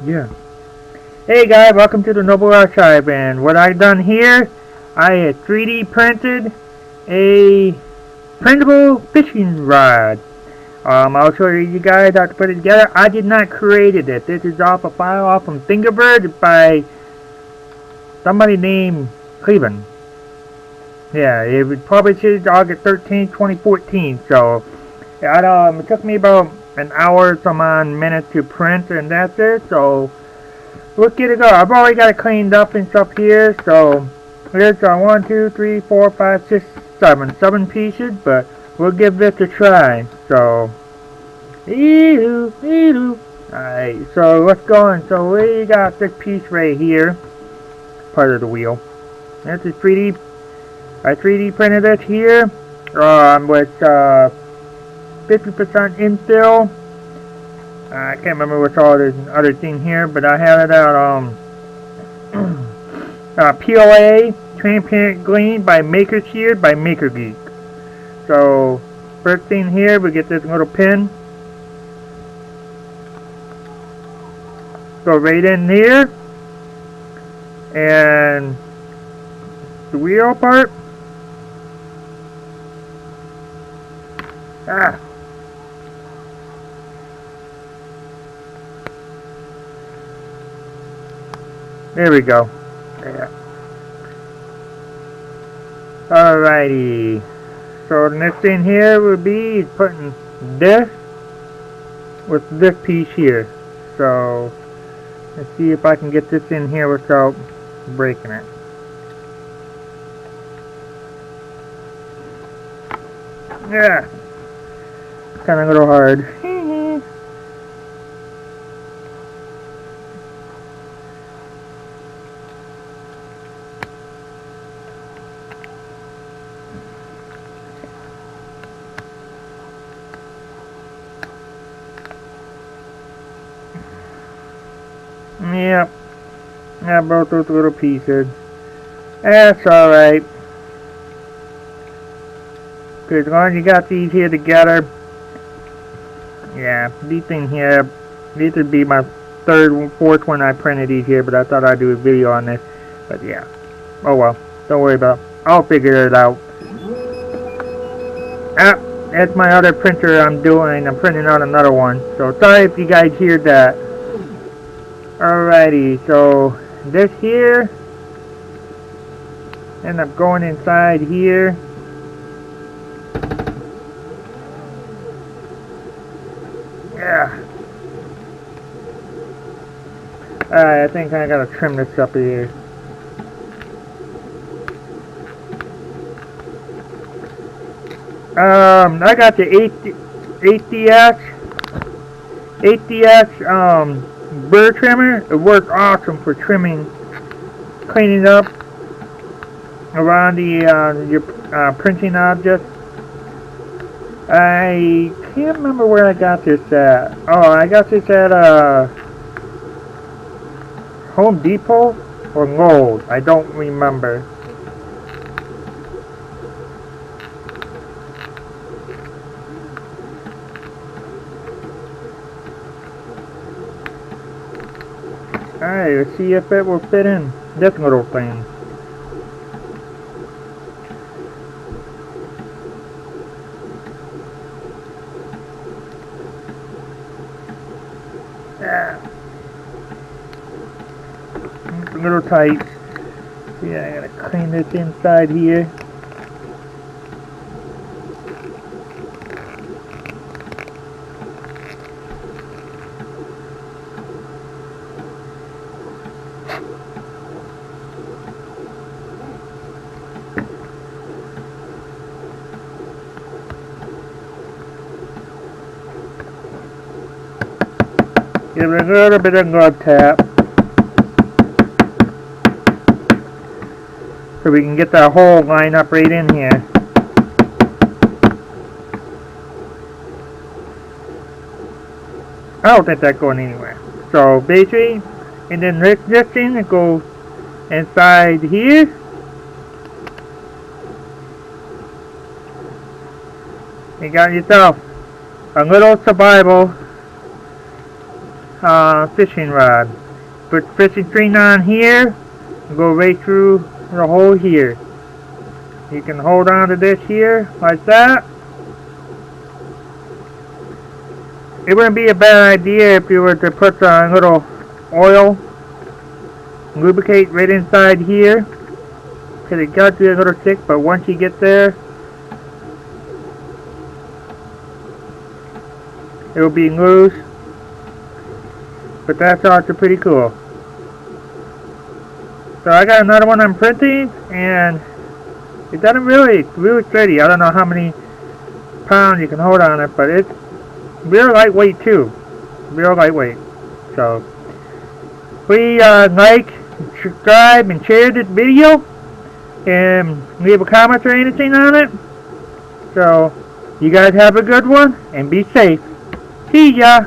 Yeah. Hey guys, welcome to the Noble Archive, and what I've done here, I had 3D printed a printable fishing rod. I'll show you guys how to put it together. I did not create it. This is off a file off from Fingerbird by somebody named Cleven. Yeah, it was published August 13, 2014, so it took me about an hour, some odd minutes to print, and that's it. So let's get it going. I've already got it cleaned up and stuff here. So here's 1, 2, 3, 4, 5, 6, 7 pieces, but we'll give this a try. So alright, so let's go on. So we got this piece right here, part of the wheel. That's a 3D. I 3D printed it here with 50% infill. I can't remember what's all the other thing here, but I have it out PLA Transparent Gleam by Maker Shear by Maker Geek. So first thing here, we get this little pin. Go right in here, and the wheel part. There we go. Yeah. Alrighty. So the next thing here would be putting this with this piece here. So let's see if I can get this in here without breaking it. Yeah. Kind of a little hard. Yep. I broke those little pieces. That's alright. Because as long as you got these here together. Yeah, these things here. These would be my third, fourth one I printed these here, but I thought I'd do a video on this. But yeah. Oh well. Don't worry about it. I'll figure it out. That's my other printer I'm doing. I'm printing out another one. So sorry if you guys hear that. Alrighty, so this here end up going inside here. Yeah. Alright, I think I gotta trim this up here. I got the 8DS burr trimmer. It works awesome for trimming, cleaning up around the your printing object. I can't remember where I got this at. Oh, I got this at Home Depot or Lowe's. I don't remember. Alright, let's see if it will fit in this little thing. Yeah. It's a little tight. Yeah, I gotta clean this inside here. Give it a little bit of glove tap so we can get that hole lined up right in here. I don't think that's going anywhere. So basically, and then this thing that goes inside here. You got yourself a little survival fishing rod. Put fishing string on here and go right through the hole here. You can hold on to this here like that. It wouldn't be a bad idea if you were to put a little oil, lubricate right inside here, because it got to be a little thick, but once you get there, it will be loose. But that's also pretty cool. So I got another one I'm printing, and it doesn't really steady. I don't know how many pounds you can hold on it, but it's real lightweight too. Real lightweight. So please like, subscribe, and share this video, and leave a comment or anything on it. So you guys have a good one, and be safe. See ya!